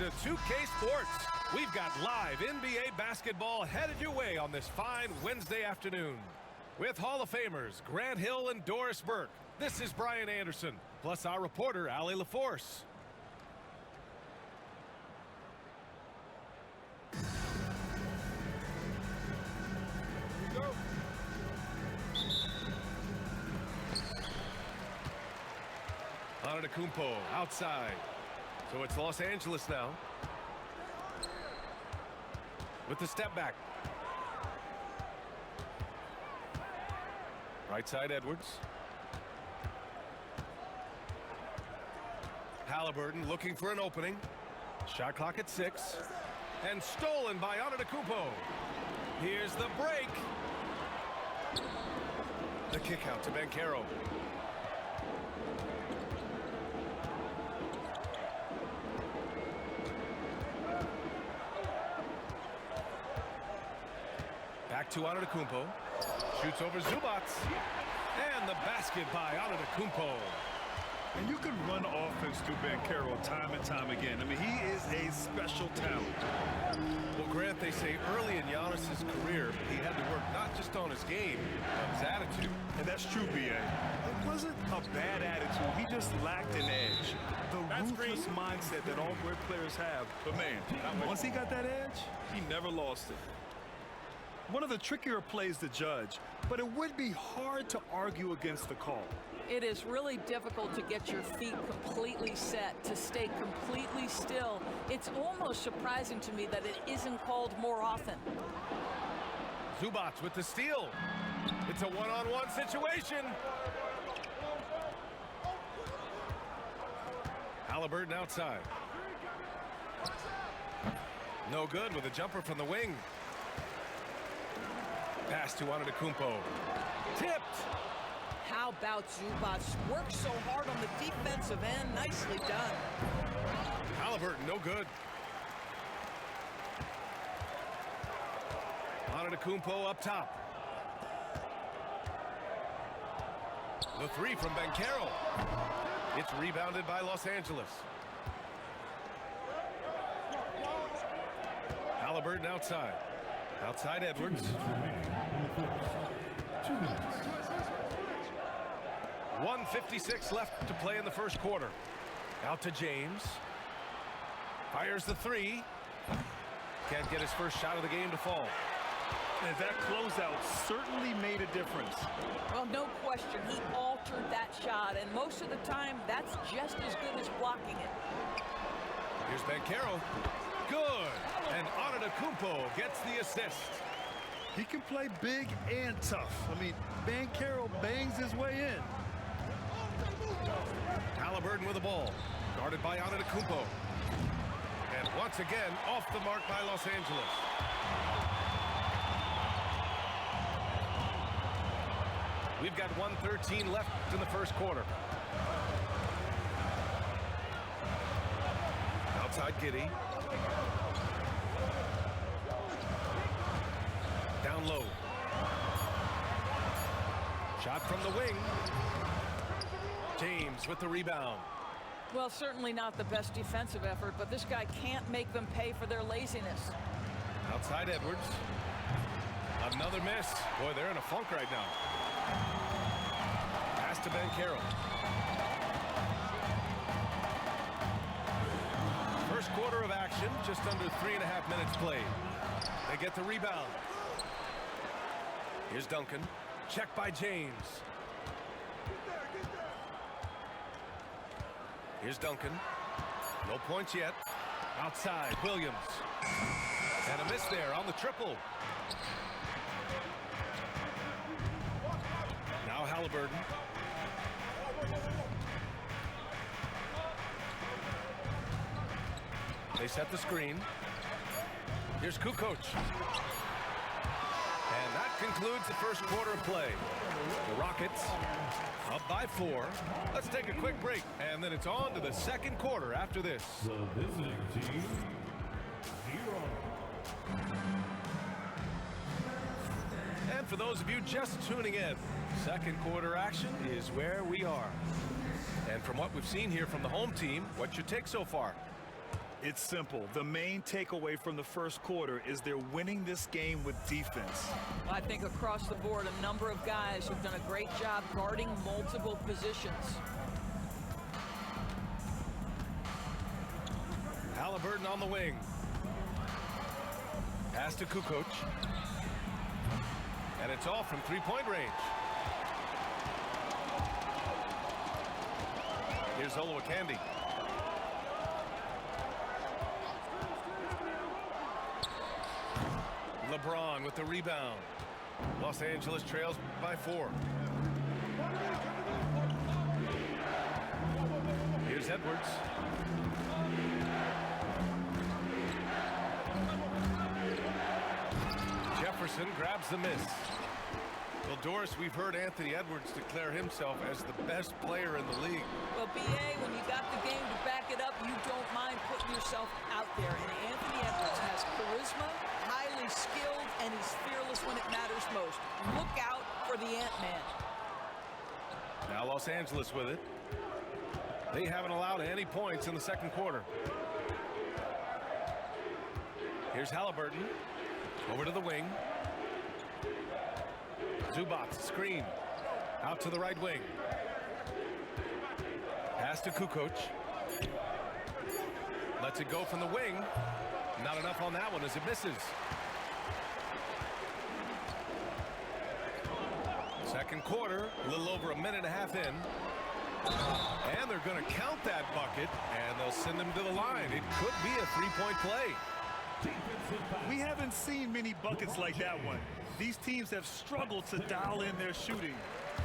to 2K Sports. We've got live NBA basketball headed your way on this fine Wednesday afternoon. With Hall of Famers Grant Hill and Doris Burke, this is Brian Anderson, plus our reporter, Allie LaForce. Go. Antetokounmpo outside. So it's Los Angeles now. With the step back. Right side Edwards. Halliburton looking for an opening. Shot clock at 6. And stolen by Antetokounmpo. Here's the break. The kick out to Banchero. Back to Antetokounmpo. Shoots over Zubac. And the basket by Antetokounmpo. And you can run offense through Banchero time and time again. I mean, he is a special talent. Well, Grant, they say early in Giannis's career, he had to work not just on his game, but his attitude. And that's true, B.A. It wasn't a bad attitude. He just lacked an edge. The ruthless mindset that all great players have. But, man, once he got that edge, he never lost it. One of the trickier plays to judge, but it would be hard to argue against the call. It is really difficult to get your feet completely set, to stay completely still. It's almost surprising to me that it isn't called more often. Zubac with the steal. It's a one-on-one situation. Halliburton outside. No good with a jumper from the wing. Pass to Antetokounmpo. Tipped. How about Zubac? Worked so hard on the defensive end. Nicely done. Halliburton, no good. Antetokounmpo up top. The three from Banchero. It's rebounded by Los Angeles. Halliburton outside. Outside Edwards. 1:56 left to play in the first quarter. Out to James. Fires the three. Can't get his first shot of the game to fall. And that closeout certainly made a difference. Well, no question, he altered that shot, and most of the time, that's just as good as blocking it. Here's Banchero. Good. And Antetokounmpo gets the assist. He can play big and tough. I mean, Banchero bangs his way in. Halliburton with the ball. Guarded by Antetokounmpo. And once again, off the mark by Los Angeles. We've got 1:13 left in the first quarter. Outside Giddey. Down low. Shot from the wing. James with the rebound. Well, certainly not the best defensive effort, but this guy can't make them pay for their laziness. Outside Edwards. Another miss. Boy, they're in a funk right now. Pass to Banchero. First quarter of action, just under 3.5 minutes played. They get the rebound. Here's Duncan. Check by James. Here's Duncan. No points yet. Outside, Williams. And a miss there on the triple. Now Halliburton. They set the screen. Here's Kukoc. And that concludes the first quarter of play. The Rockets up by 4. Let's take a quick break, and then it's on to the second quarter after this. The visiting team, 0. And for those of you just tuning in, second quarter action is where we are. And from what we've seen here from the home team, what's your take so far? It's simple. The main takeaway from the first quarter is they're winning this game with defense. I think across the board, a number of guys who've done a great job guarding multiple positions. Halliburton on the wing. Pass to Kukoc. And it's off from three-point range. Here's Olowokandi. LeBron with the rebound. Los Angeles trails by 4. Here's Edwards. Jefferson grabs the miss. Well, Doris, we've heard Anthony Edwards declare himself as the best player in the league. Well, BA, when you got the game to back it up, you don't mind putting yourself out there. And Anthony Edwards has charisma, highly skilled, and he's fearless when it matters most. Look out for the Ant-Man. Now Los Angeles with it. They haven't allowed any points in the second quarter. Here's Halliburton. Over to the wing. Zubac, screen. Out to the right wing. Pass to Kukoc. Lets it go from the wing. Not enough on that one as it misses. Second quarter, a little over a minute and a half in. And they're going to count that bucket, and they'll send him to the line. It could be a three-point play. We haven't seen many buckets like that one. These teams have struggled to dial in their shooting.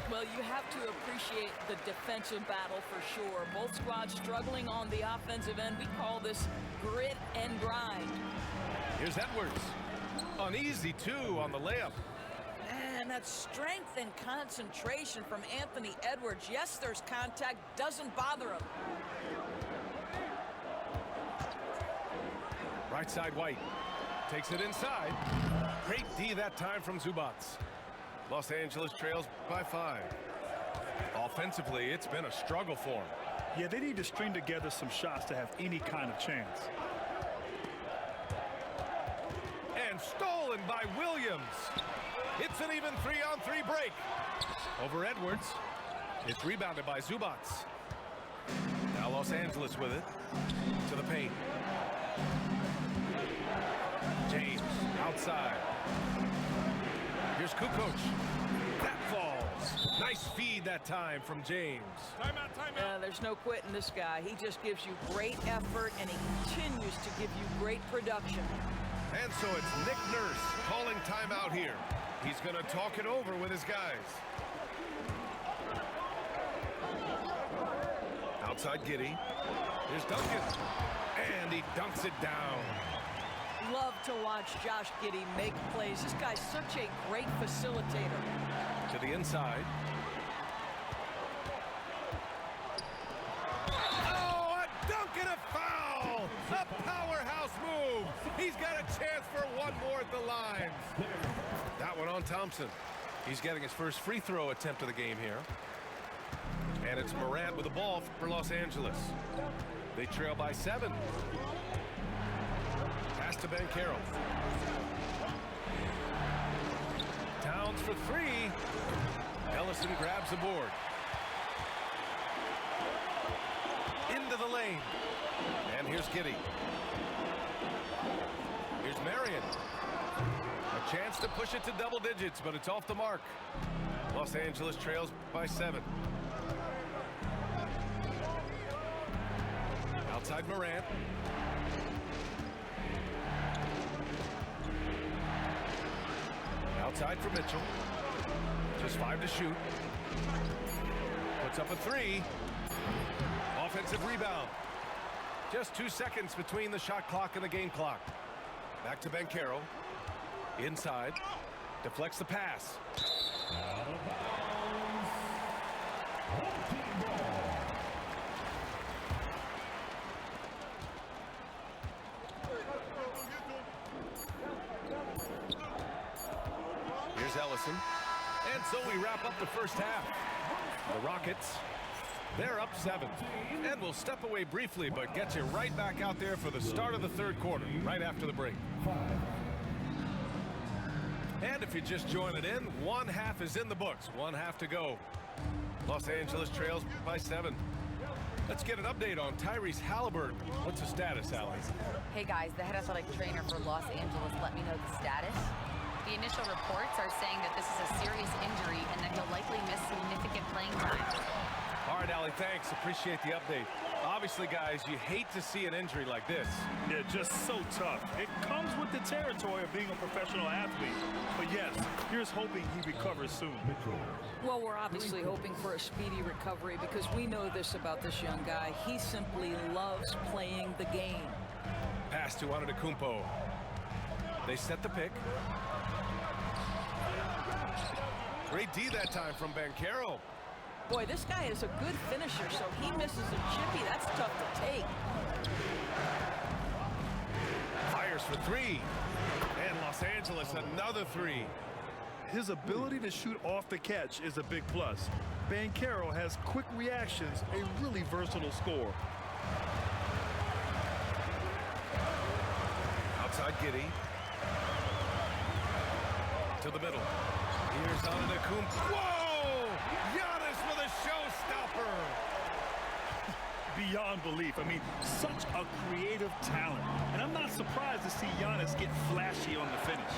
Well, you have to appreciate the defensive battle for sure. Both squads struggling on the offensive end. We call this grit and grind. Here's Edwards. Uneasy, too, on the layup. Man, that strength and concentration from Anthony Edwards. Yes, there's contact. Doesn't bother him. Right side, White. Takes it inside. Great D that time from Zubac. Los Angeles trails by 5. Offensively, it's been a struggle for them. Yeah, they need to string together some shots to have any kind of chance. And stolen by Williams. It's an even 3-on-3 break. Over Edwards. It's rebounded by Zubac. Now Los Angeles with it. To the paint. James outside. Here's Kukoc. That falls. Nice feed that time from James. Timeout. There's no quitting this guy. He just gives you great effort, and he continues to give you great production. And so it's Nick Nurse calling timeout here. He's going to talk it over with his guys. Outside Giddey. Here's Duncan. And he dunks it down. Love to watch Josh Giddey make plays. This guy's such a great facilitator. To the inside. Oh, a dunk and a foul! A powerhouse move! He's got a chance for one more at the line. That one on Thompson. He's getting his first free throw attempt of the game here. And it's Morant with the ball for Los Angeles. They trail by 7. Pass to Banchero. Towns for 3. Ellison grabs the board. Into the lane. And here's Giddey. Here's Marion. A chance to push it to double digits, but it's off the mark. Los Angeles trails by 7. Outside Morant. Outside for Mitchell. Just 5 to shoot. Puts up a 3. Offensive rebound. Just 2 seconds between the shot clock and the game clock. Back to Banchero. Inside. Deflects the pass. Out of bounds. Team ball. Here's Ellison. And so we wrap up the first half. The Rockets They're up 7. And we'll step away briefly, but get you right back out there for the start of the third quarter, right after the break. And if you're just joining in, one half is in the books. One half to go. Los Angeles trails by 7. Let's get an update on Tyrese Halliburton. What's the status, Allie? Hey guys, the head athletic trainer for Los Angeles let me know the status. The initial reports are saying that this is a serious injury and that he'll likely miss significant playing time. All right, Allie, thanks. Appreciate the update. Obviously, guys, you hate to see an injury like this. Yeah, just so tough. It comes with the territory of being a professional athlete. But yes, here's hoping he recovers soon. Well, we're obviously hoping for a speedy recovery because we know this about this young guy. He simply loves playing the game. Pass to Antetokounmpo. They set the pick. Great D that time from Banchero. Boy, this guy is a good finisher, so he misses a chippy. That's tough to take. Fires for 3. And Los Angeles another 3. His ability to shoot off the catch is a big plus. Banchero has quick reactions, a really versatile scorer. Outside Giddey. To the middle. Here's Antetokounmpo. Whoa! Giannis with a showstopper. Beyond belief. I mean, such a creative talent. And I'm not surprised to see Giannis get flashy on the finish.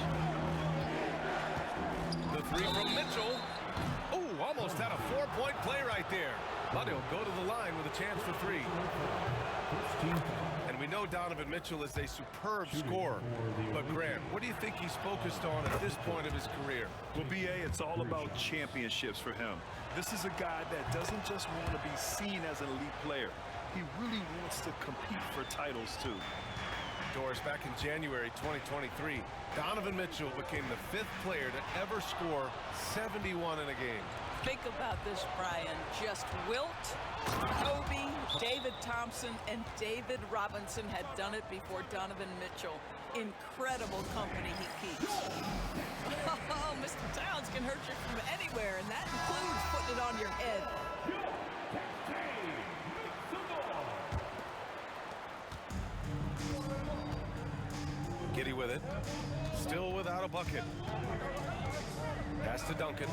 The 3 from Mitchell. Oh, almost had a 4-point play right there. But he'll go to the line with a chance for 3. And we know Donovan Mitchell is a superb scorer. But Grant, what do you think he's focused on at this point of his career? Well, B.A., it's all about championships for him. This is a guy that doesn't just want to be seen as an elite player. He really wants to compete for titles, too. Doris, back in January 2023, Donovan Mitchell became the 5th player to ever score 71 in a game. Think about this, Brian. Just Wilt, Kobe, David Thompson, and David Robinson had done it before Donovan Mitchell. Incredible company he keeps. Oh, Mr. Towns can hurt you from anywhere, and that includes putting it on your head. Giddey with it. Still without a bucket. Pass to Duncan.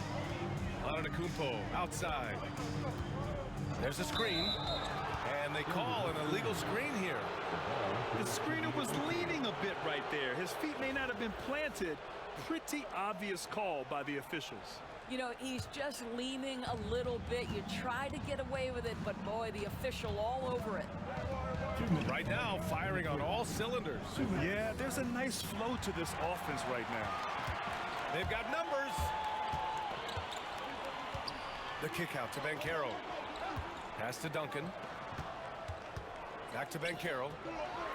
Antetokounmpo outside. There's a screen. And they call an illegal screen here. The screener was leaning a bit right there. His feet may not have been planted. Pretty obvious call by the officials. You know, he's just leaning a little bit. You try to get away with it, but boy, the official all over it. Right now, firing on all cylinders. Yeah, there's a nice flow to this offense right now. They've got numbers. The kick out to Banchero. Pass to Duncan. Back to Banchero.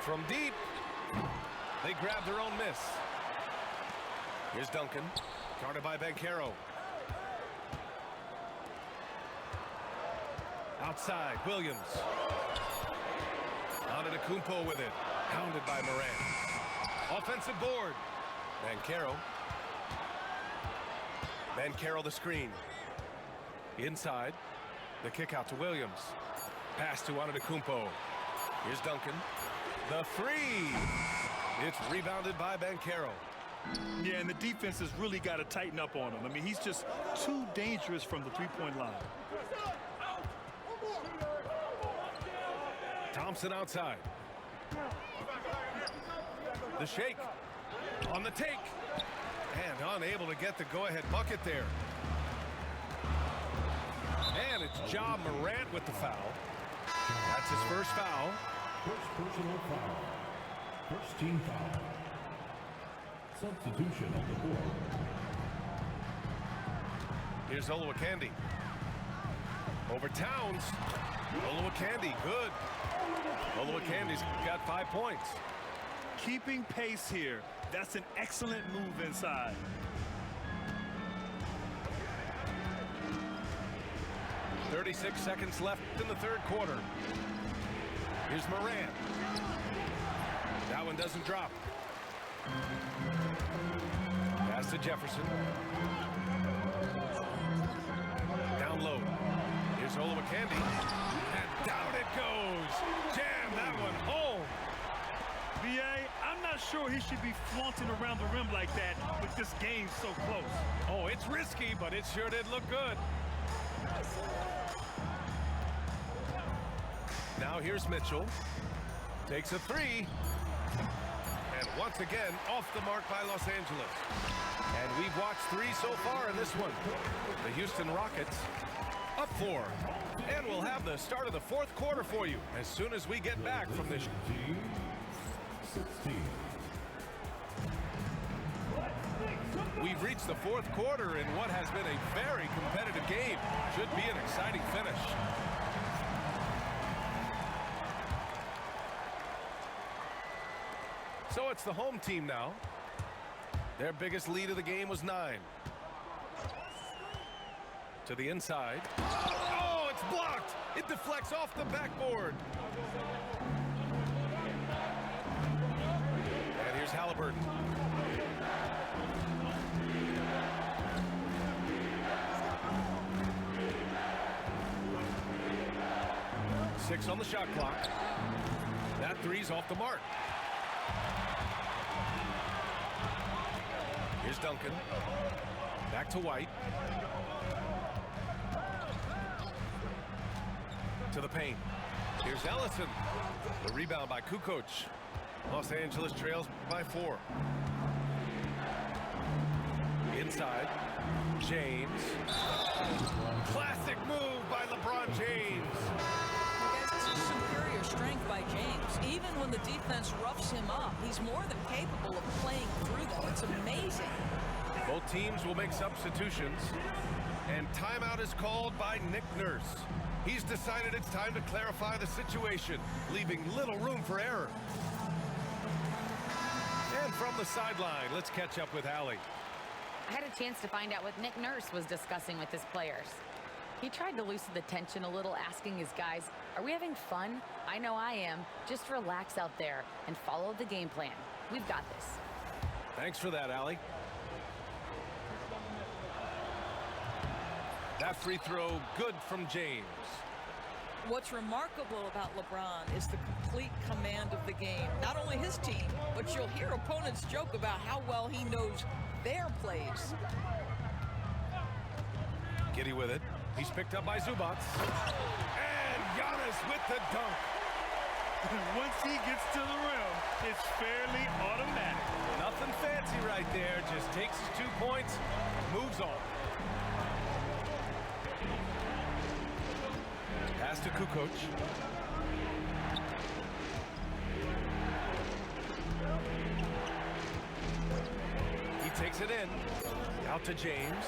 From deep. They grab their own miss. Here's Duncan. Guarded by Banchero. Outside, Williams. Antetokounmpo with it. Hounded by Morant. Offensive board. Banchero. Banchero the screen. Inside. The kick out to Williams. Pass to Antetokounmpo. Here's Duncan. The 3. It's rebounded by Banchero. Yeah, and the defense has really got to tighten up on him. I mean, he's just too dangerous from the three-point line. Thompson outside. The shake. On the take. And unable to get the go-ahead bucket there. And it's Ja Morant with the foul. That's his first foul. First personal foul. First team foul. Substitution on the board. Here's Olowokandi. Over Towns. Olowokandi, good. Olowokandi's got 5 points. Keeping pace here. That's an excellent move inside. .36 seconds left in the third quarter. Here's Morant. That one doesn't drop. Pass to Jefferson. Down low. Here's Candy. And down it goes. Jam that one home. B.A., I'm not sure he should be flaunting around the rim like that with this game so close. Oh, it's risky, but it sure did look good. Now here's Mitchell. Takes a three. And once again, off the mark by Los Angeles. And we've watched three so far in this one. The Houston Rockets up 4. And we'll have the start of the fourth quarter for you as soon as we get back from this. 16. We've reached the fourth quarter in what has been a very competitive game. Should be an exciting finish. So it's the home team now. Their biggest lead of the game was 9. To the inside. Oh, it's blocked. It deflects off the backboard. And here's Halliburton. Six on the shot clock. That three's off the mark. Here's Duncan. Back to White. To the paint. Here's Ellison. The rebound by Kukoc. Los Angeles trails by 4. Inside. James. Classic move by LeBron James. Guys, this is superior strength by James. Even when the defense roughs him up, he's more than capable of playing through them. It's amazing. Both teams will make substitutions. And timeout is called by Nick Nurse. He's decided it's time to clarify the situation, leaving little room for error. And from the sideline, let's catch up with Allie. I had a chance to find out what Nick Nurse was discussing with his players. He tried to loosen the tension a little, asking his guys, are we having fun? I know I am. Just relax out there and follow the game plan. We've got this. Thanks for that, Allie. That free throw, good from James. What's remarkable about LeBron is the complete command of the game. Not only his team, but you'll hear opponents joke about how well he knows their plays. Giddy with it. He's picked up by Zubac. And Giannis with the dunk. Once he gets to the rim, it's fairly automatic. Nothing fancy right there. Just takes his 2 points, moves on. Pass to Kukoc. He takes it in. Out to James.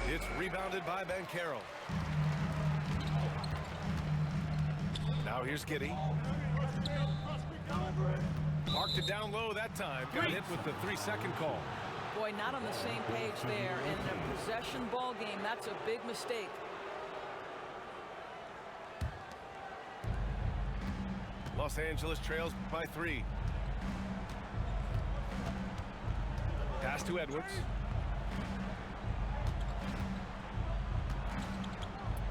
It's rebounded by Banchero. Now here's Giddy. Marked it down low that time. Got hit with the 3-second call. Boy, not on the same page there. In a possession ball game, that's a big mistake. Los Angeles trails by 3. Pass to Edwards.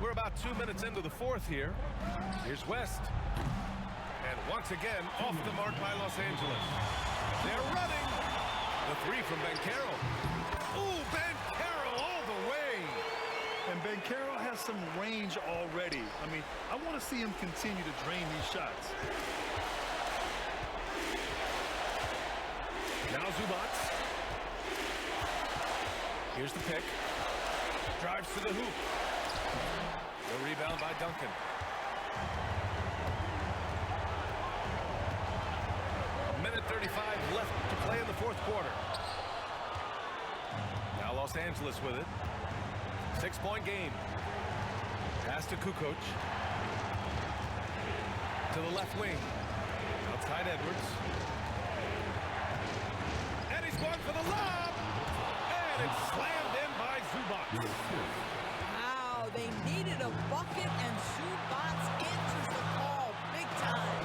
We're about 2 minutes into the fourth here. Here's West. And once again, off the mark by Los Angeles. They're running. The three from Banchero. Ooh, Banchero all the way. And Banchero has some range already. I mean, I want to see him continue to drain these shots. Now Zubac. Here's the pick. Drives to the hoop. The rebound by Duncan. A minute 35 left to play in the fourth quarter. Now Los Angeles with it. 6-point game. Pass to Kukoc. To the left wing. Outside Edwards. And he's going for the lob. And it's slammed in by Zubac. Wow, they needed a bucket, and Zubac answers the call big time.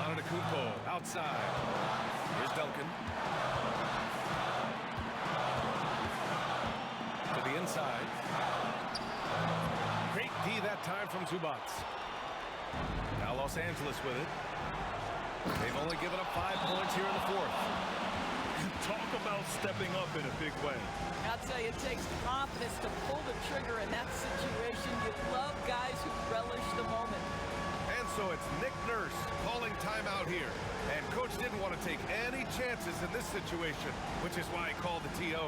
Antetokounmpo outside. Here's Duncan. inside. Great D that time from Zubac. Now Los Angeles with it. They've only given up 5 points here in the fourth. Talk about stepping up in a big way. I'll tell you, it takes confidence to pull the trigger in that situation. You love guys who relish the moment. And so it's Nick Nurse calling timeout here. And coach didn't want to take any chances in this situation, which is why he called the TO.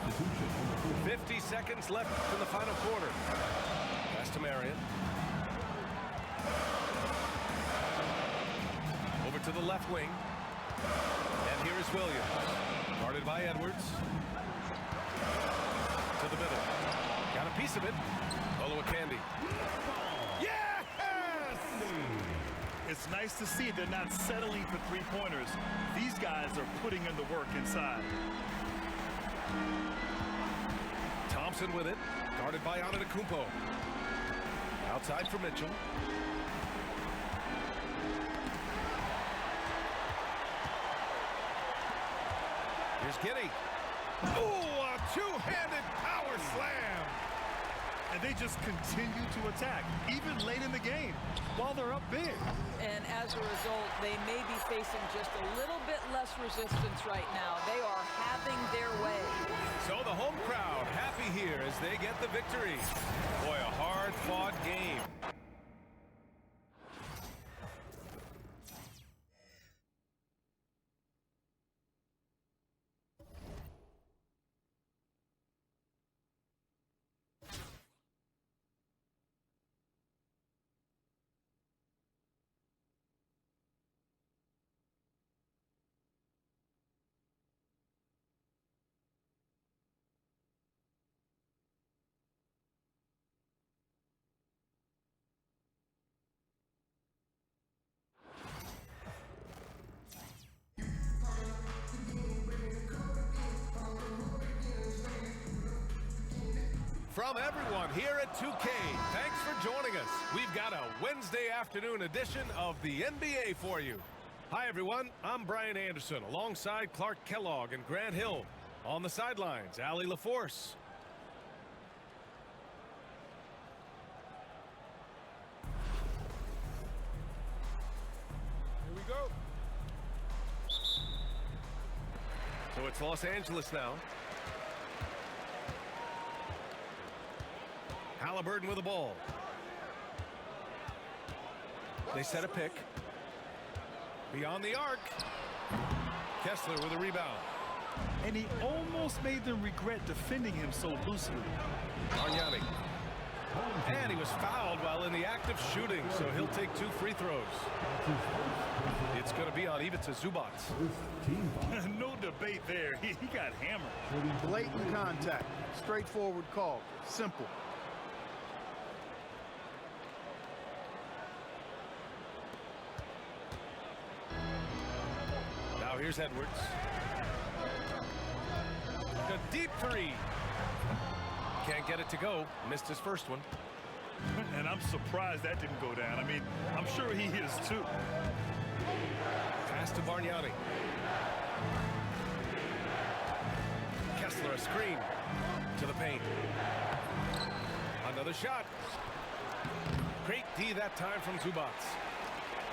Substitution on the field. 50 seconds left in the final quarter. Pass to Marion. Over to the left wing. And here is Williams. Guarded by Edwards. To the middle. Got a piece of it. Oluwaseyi. Yes! It's nice to see they're not settling for three-pointers. These guys are putting in the work inside. Thompson with it. Guarded by Antetokounmpo. Outside for Mitchell. Here's Giddey. Oh, a two-handed power slam. And they just continue to attack, even late in the game, while they're up big. And as a result, they may be facing just a little bit less resistance right now. They are having their way. So the home crowd happy here as they get the victory. Boy, a hard-fought game. From everyone here at 2K, thanks for joining us. We've got a Wednesday afternoon edition of the NBA for you. Hi, everyone. I'm Brian Anderson, alongside Clark Kellogg and Grant Hill. On the sidelines, Allie LaForce. Here we go. So it's Los Angeles now. Halliburton with the ball. They set a pick. Beyond the arc. Kessler with a rebound. And he almost made them regret defending him so loosely. Bargnani. And he was fouled while in the act of shooting, so he'll take 2 free throws. It's going to be on Ivica Zubac. No debate there. He got hammered. Blatant contact. Straightforward call. Simple. Now here's Edwards. A deep three. Can't get it to go. Missed his first one. And I'm surprised that didn't go down. I mean, I'm sure he is too. Pass to Bargnani. Kessler a screen to the paint. Another shot. Great D that time from Zubac.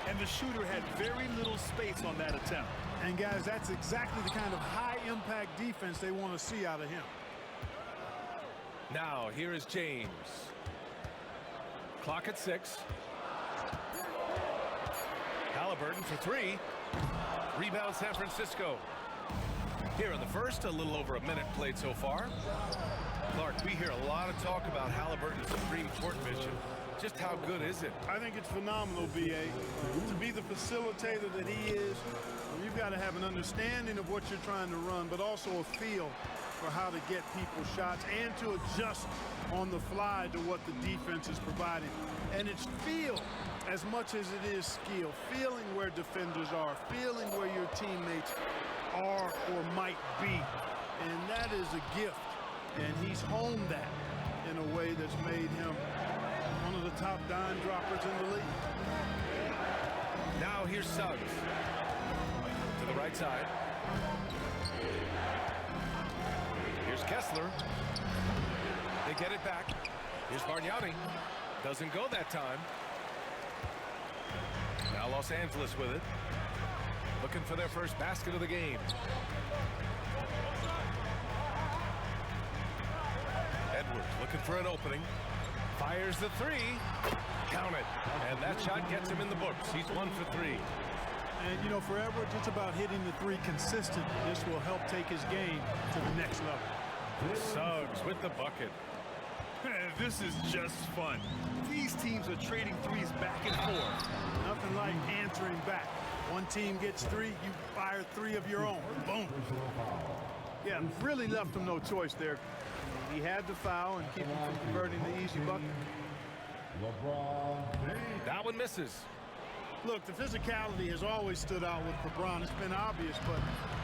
And the shooter had very little space on that attempt. And guys, that's exactly the kind of high-impact defense they want to see out of him. Now, here is James. Clock at 6. Halliburton for 3. Rebound San Francisco. Here in the first, a little over a minute played so far. Clark, we hear a lot of talk about Halliburton's supreme court vision. Just how good is it? I think it's phenomenal, B.A. To be the facilitator that he is, you've got to have an understanding of what you're trying to run, but also a feel for how to get people shots and to adjust on the fly to what the defense is providing. And it's feel as much as it is skill. Feeling where defenders are, feeling where your teammates are or might be. And that is a gift and he's honed that in a way that's made him one of the top dime droppers in the league. Now here's Suggs. To the right side. Here's Kessler. They get it back. Here's Bargnani. Doesn't go that time. Now Los Angeles with it. Looking for their first basket of the game. Edwards looking for an opening. Fires the three. Count it. And that shot gets him in the books. He's 1 for 3. And, you know, for Edwards, it's about hitting the three consistently. This will help take his game to the next level. Suggs with the bucket. This is just fun. These teams are trading threes back and forth. Nothing like answering back. One team gets 3, you fire 3 of your own. Boom. Yeah, really left him no choice there. He had to foul and keep him from converting the easy bucket. That one misses. Look, the physicality has always stood out with LeBron. It's been obvious, but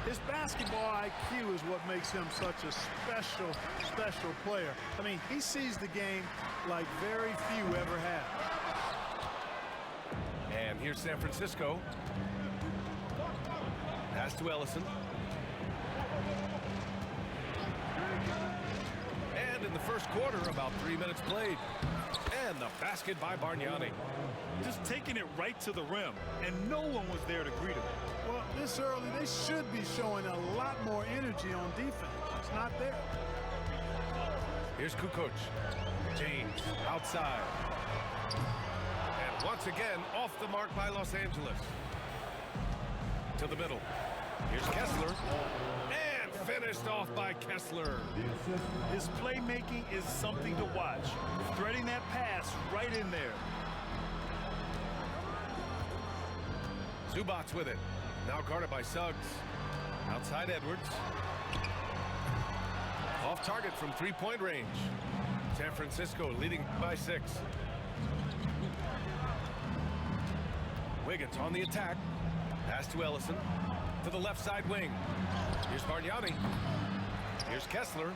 his basketball IQ is what makes him such a special player. I mean, he sees the game like very few ever have. And here's San Francisco. Pass to Ellison. And in the first quarter, about 3 minutes played. And the basket by Bargnani. Just taking it right to the rim, and no one was there to greet him. Well, this early, they should be showing a lot more energy on defense. It's not there. Here's Kukoc. James outside. And once again, off the mark by Los Angeles. To the middle. Here's Kessler. And finished off by Kessler. His playmaking is something to watch. Threading that pass right in there. Zubac's with it. Now guarded by Suggs. Outside Edwards. Off target from three-point range. San Francisco leading by 6. Wiggins on the attack. Pass to Ellison. To the left side wing. Here's Bargnani. Here's Kessler.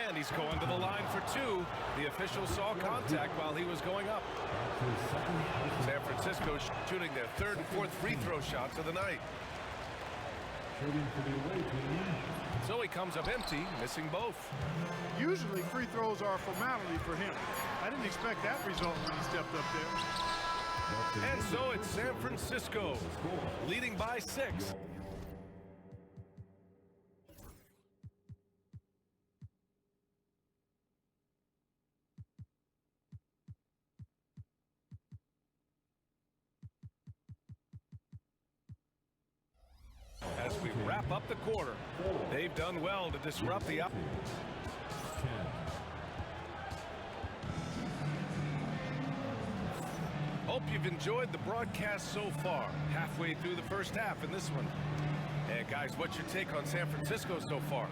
And he's going to the line for 2. The official saw contact while he was going up. San Francisco shooting their 3rd and 4th free throw shots of the night. So he comes up empty, missing both. Usually free throws are a formality for him. I didn't expect that result when he stepped up there. And so it's San Francisco leading by 6. As we wrap up the quarter, they've done well to disrupt the Hope you've enjoyed the broadcast so far. Halfway through the first half in this one. And guys, what's your take on San Francisco so far?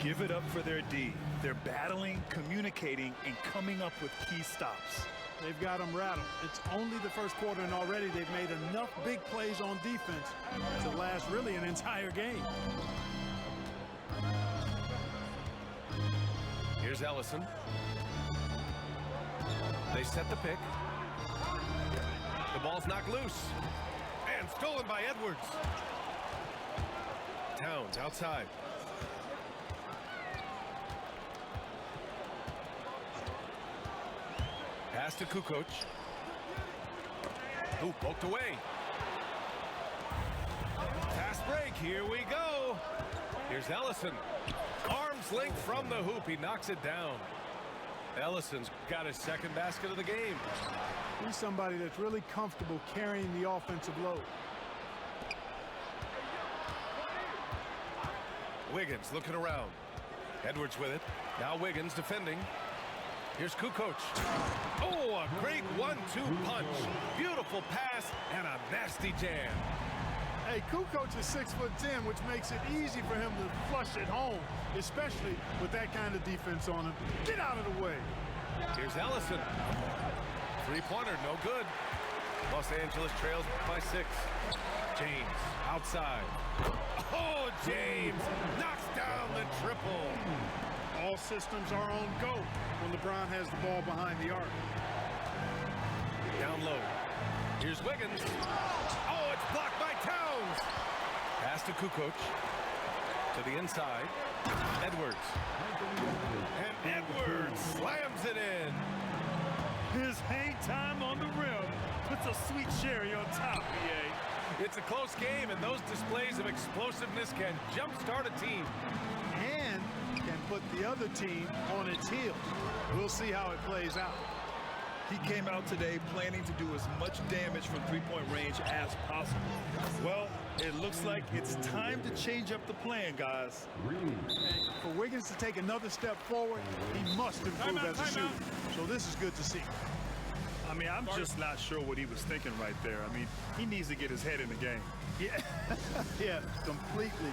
Give it up for their D. They're battling, communicating, and coming up with key stops. They've got them rattled. It's only the first quarter, and already they've made enough big plays on defense to last really an entire game. Here's Ellison. They set the pick. The ball's knocked loose. And stolen by Edwards. Towns outside. Pass to Kukoc. Who poked away. Fast break. Here we go. Here's Ellison. Arms length from the hoop. He knocks it down. Ellison's got his 2nd basket of the game. He's somebody that's really comfortable carrying the offensive load. Wiggins looking around. Edwards with it. Now Wiggins defending. Here's Kukoc. Oh, a great 1-2 punch. Beautiful pass and a nasty jam. Hey, Kukoc is 6'10", which makes it easy for him to flush it home, especially with that kind of defense on him. Get out of the way. Here's Ellison. Three-pointer, no good. Los Angeles trails by 6. James outside. Oh, James knocks down the triple. All systems are on go when LeBron has the ball behind the arc. Down low. Here's Wiggins. Oh, it's blocked by Towns. Pass to Kukoc. To the inside. Edwards. And Edwards slams it in. His hang time on the rim puts a sweet cherry on top, BA. It's a close game, and those displays of explosiveness can jumpstart a team. And can put the other team on its heels. We'll see how it plays out. He came out today planning to do as much damage from three-point range as possible. Well, it looks like it's time to change up the plan, guys. For Wiggins to take another step forward, he must improve as a shooter. So this is good to see. I mean, I'm just not sure what he was thinking right there. I mean, he needs to get his head in the game. Yeah, yeah, completely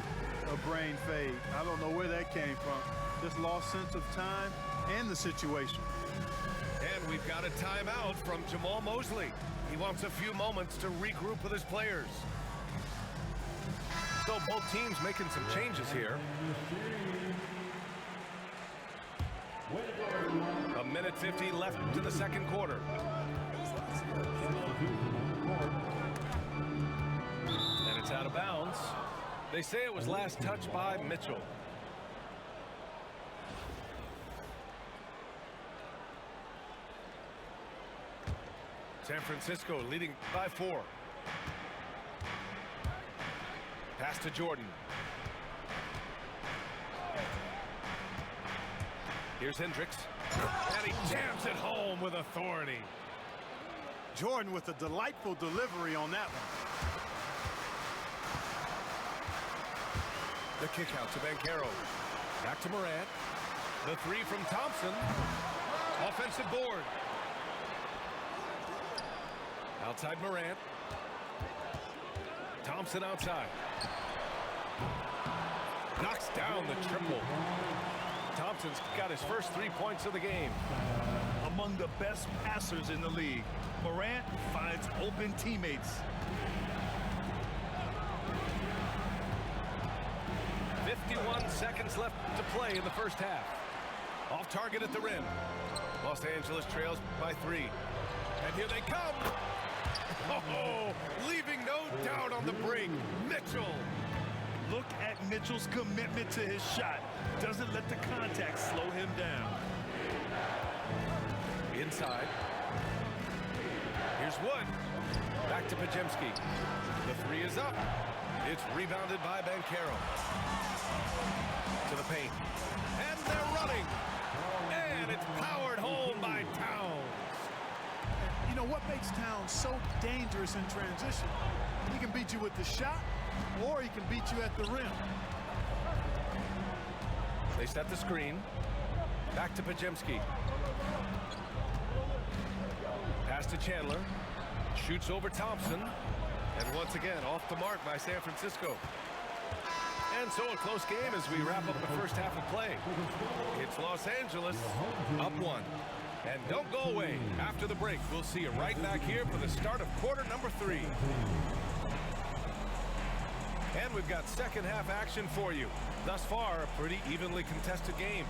a brain fade. I don't know where that came from. Just lost sense of time and the situation. And we've got a timeout from Jamal Mosley. He wants a few moments to regroup with his players. So both teams making some changes here. A minute 50 left to the second quarter. And it's out of bounds. They say it was last touched by Mitchell. San Francisco leading by 4. Pass to Jordan. Here's Hendricks. And he jams it home with authority. Jordan with a delightful delivery on that one. The kick out to Banchero. Back to Morant. The three from Thompson. Offensive board. Outside Morant. Thompson outside. Knocks down the triple. Thompson's got his first 3 points of the game. Among the best passers in the league, Morant finds open teammates. 51 seconds left to play in the first half. Off target at the rim. Los Angeles trails by 3. And here they come. Oh, leaving no doubt on the break. Mitchell. Look at Mitchell's commitment to his shot. Doesn't let the contact slow him down. Inside. Here's Wood. Back to Pajemski. The three is up. It's rebounded by Banchero. To the paint. And they're running. And it's powered home by Towns. You know what makes Towns so dangerous in transition? He can beat you with the shot, or he can beat you at the rim. They set the screen. Back to Pajemski. Pass to Chandler. Shoots over Thompson. And once again, off the mark by San Francisco. And so a close game as we wrap up the first half of play. It's Los Angeles up 1. And don't go away. After the break, we'll see you right back here for the start of quarter number 3. And we've got second half action for you. Thus far, a pretty evenly contested game.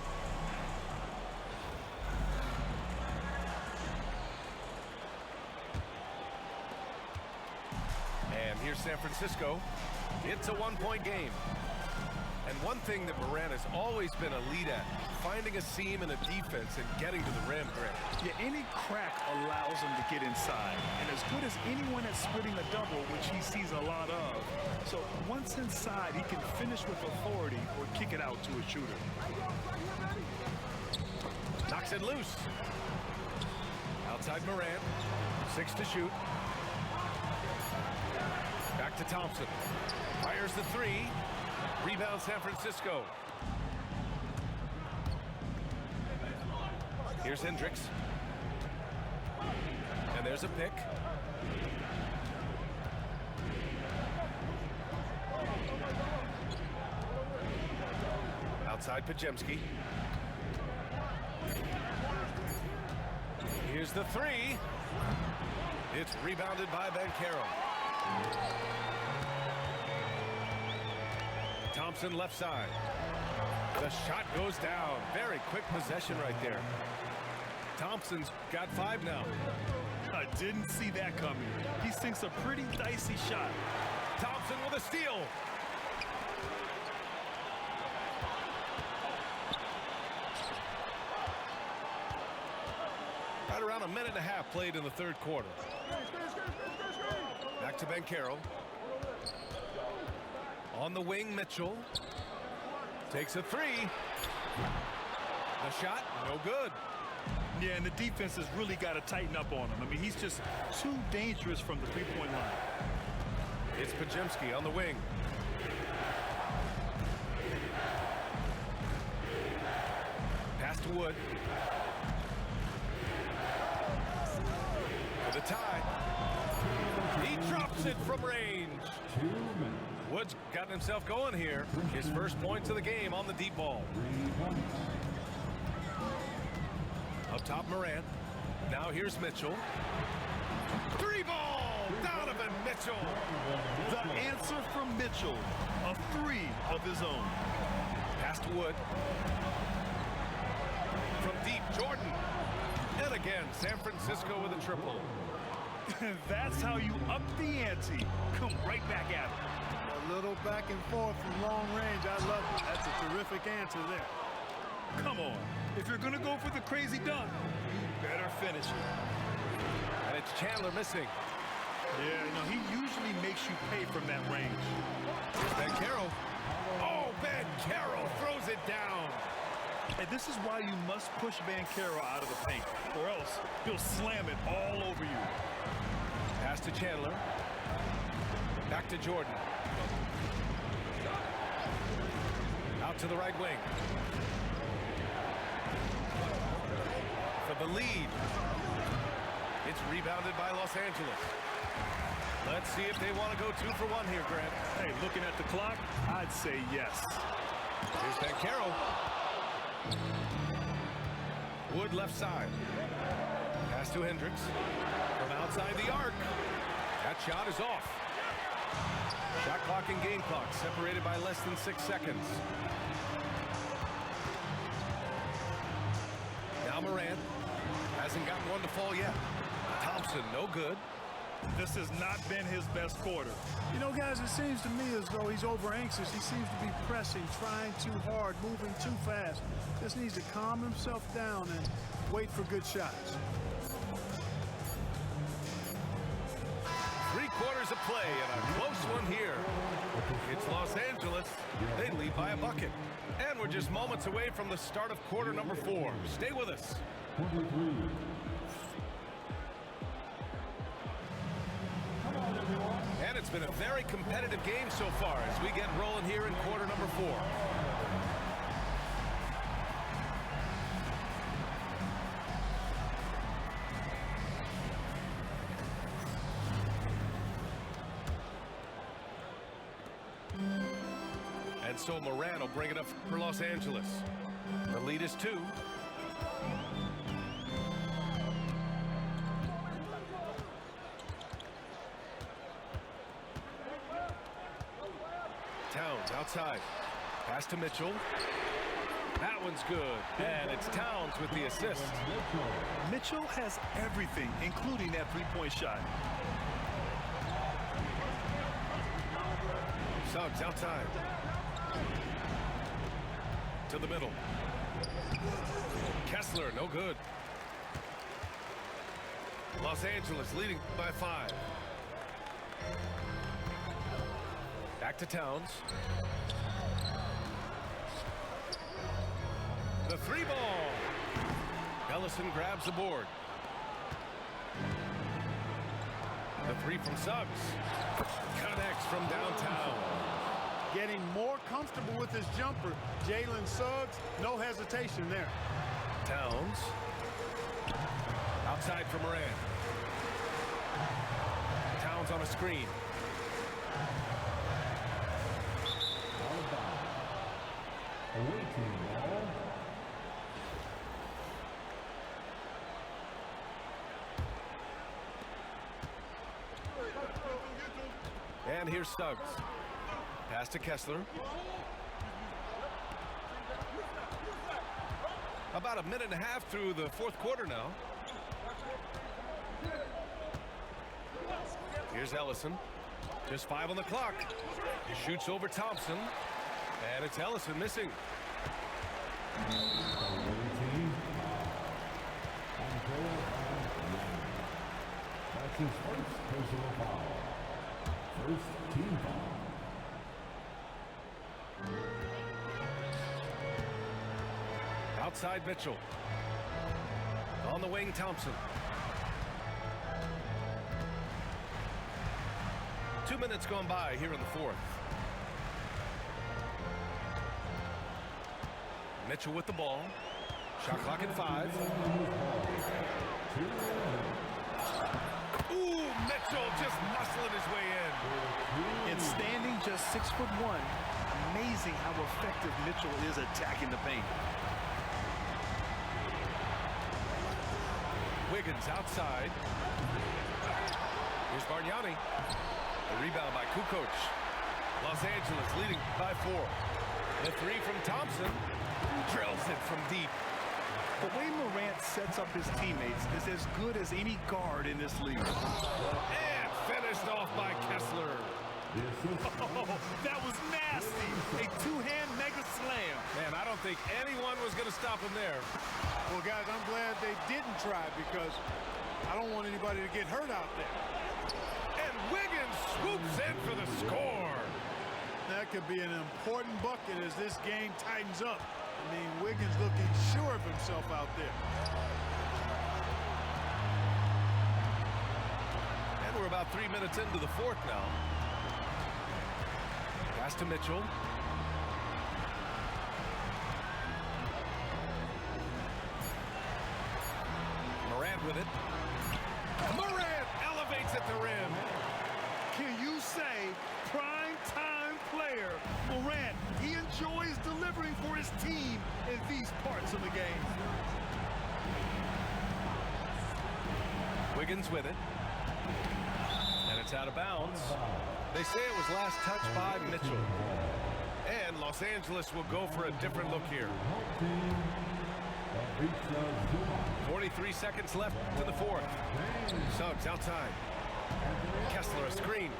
And here's San Francisco. It's a 1-point game. And one thing that Morant has always been a lead at, finding a seam in a defense and getting to the rim, Grant. Yeah, any crack allows him to get inside. And as good as anyone at splitting a double, which he sees a lot of. So once inside, he can finish with authority or kick it out to a shooter. Knocks it loose. Outside Morant. 6 to shoot. Back to Thompson. Fires the 3. Rebound San Francisco. Here's Hendricks. And there's a pick. Outside Pajemski. Here's the 3. It's rebounded by Banchero. Thompson left side. The shot goes down. Very quick possession right there. Thompson's got 5 now. I didn't see that coming. He sinks a pretty dicey shot. Thompson with a steal. Right around a minute and a half played in the third quarter. Back to Banchero. On the wing, Mitchell. Takes a 3. The shot, no good. Yeah, and the defense has really got to tighten up on him. I mean, he's just too dangerous from the three-point line. It's Pajemski on the wing. Pass to Wood. For the tie. He drops it from range. Wood's gotten himself going here. His first points of the game on the deep ball. Up top, Morant. Now here's Mitchell. 3 ball! Donovan Mitchell! The answer from Mitchell, a 3 of his own. Pass to Wood. From deep, Jordan. And again, San Francisco with a triple. That's how you up the ante. Come right back at it. A little back and forth from long range. I love it. That's a terrific answer there. Come on. If you're going to go for the crazy dunk, you better finish it. And it's Chandler missing. Yeah, no, he usually makes you pay from that range. Banchero. Oh, Banchero throws it down. And this is why you must push Banchero out of the paint, or else he'll slam it all over you. Pass to Chandler. Back to Jordan. Out to the right wing. For the lead. It's rebounded by Los Angeles. Let's see if they want to go 2 for 1 here, Grant. Hey, looking at the clock, I'd say yes. Here's Banchero. Wood left side. Pass to Hendricks. From outside the arc. That shot is off. Shot clock and game clock separated by less than 6 seconds. Now Morant hasn't gotten one to fall yet. Thompson, no good. This has not been his best quarter. You know, guys, it seems to me as though he's over anxious. He seems to be pressing, trying too hard, moving too fast. Just needs to calm himself down and wait for good shots. 3 quarters of play and a close one here. It's Los Angeles. They lead by a bucket. And we're just moments away from the start of quarter number 4. Stay with us. 23. And it's been a very competitive game so far as we get rolling here in quarter number 4. And so Morant will bring it up for Los Angeles. The lead is 2. Towns outside. Pass to Mitchell. That one's good. And it's Towns with the assist. Mitchell has everything, including that three-point shot. Suggs outside. To the middle. Kessler, no good. Los Angeles leading by 5. Back to Towns. The 3 ball. Ellison grabs the board. The 3 from Suggs. Connects from downtown. Getting more comfortable with his jumper. Jalen Suggs, no hesitation there. Towns. Outside for Morant. Towns on a screen. And here's Suggs. Pass to Kessler. about a minute and a half through the fourth quarter now. Here's Ellison. Just 5 on the clock. He shoots over Thompson. And it's Ellison missing. That's his first personal foul. First team foul. Outside Mitchell. On the wing, Thompson. 2 minutes gone by here in the fourth. Mitchell with the ball. Shot clock at 5. Ooh, Mitchell just muscling his way in. And standing just 6'1", amazing how effective Mitchell is attacking the paint. Wiggins outside. Here's Bargnani. The rebound by Kukoc. Los Angeles leading by 4. The 3 from Thompson. Drills it from deep. The way Morant sets up his teammates is as good as any guard in this league. And finished off by Kessler. Oh, that was nasty. A two-hand mega slam. Man, I don't think anyone was going to stop him there. Well, guys, I'm glad they didn't try because I don't want anybody to get hurt out there. And Wiggins swoops in for the score. That could be an important bucket as this game tightens up. I mean, Wiggins looking sure of himself out there. And we're about 3 minutes into the fourth now. Pass to Mitchell. Morant with it. Morant elevates at the rim. Can you say prime time player Morant? He enjoys delivering for his team in these parts of the game. Wiggins with it. And it's out of bounds. They say it was last touched by Mitchell. And Los Angeles will go for a different look here. 43 seconds left to the fourth. Suggs outside. Kessler a screen.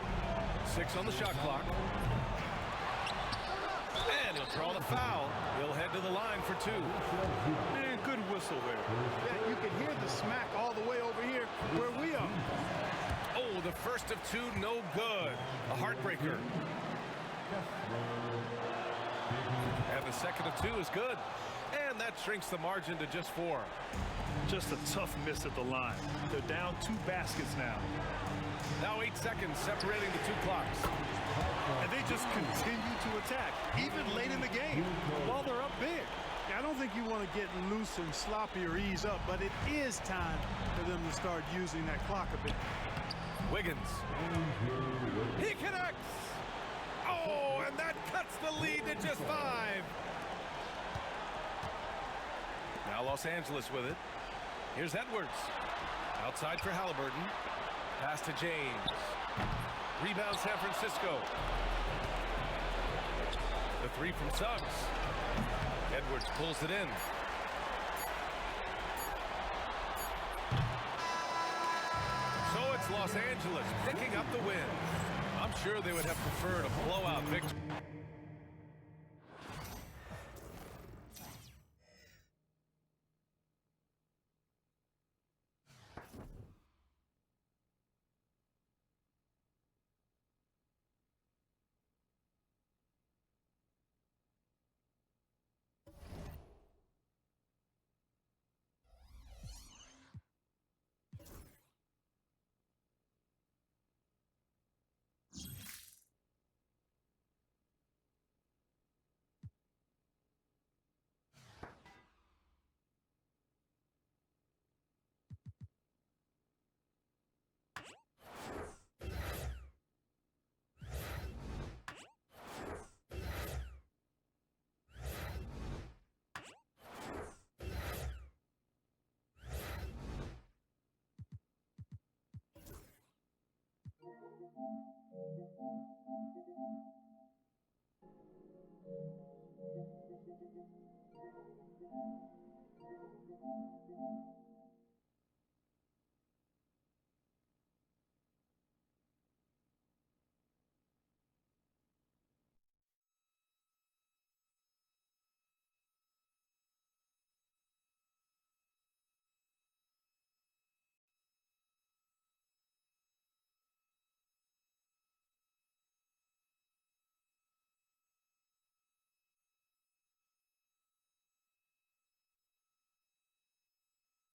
6 on the shot clock. And he'll draw the foul. He'll head to the line for 2. Man, good whistle there. Yeah, you can hear the smack all the way over here where we are. Oh, the first of 2, no good. A heartbreaker. And the second of 2 is good. And that shrinks the margin to just 4. Just a tough miss at the line. They're down 2 baskets now. Now 8 seconds separating the 2 clocks. And they just continue to attack, even late in the game, while they're up big. I don't think you want to get loose and sloppy or ease up, but it is time for them to start using that clock a bit. Wiggins. He connects. Oh, and that cuts the lead to just 5. Now Los Angeles with it. Here's Edwards. Outside for Halliburton. Pass to James. Rebound San Francisco. The 3 from Suggs. Edwards pulls it in. So it's Los Angeles picking up the win. I'm sure they would have preferred a blowout victory.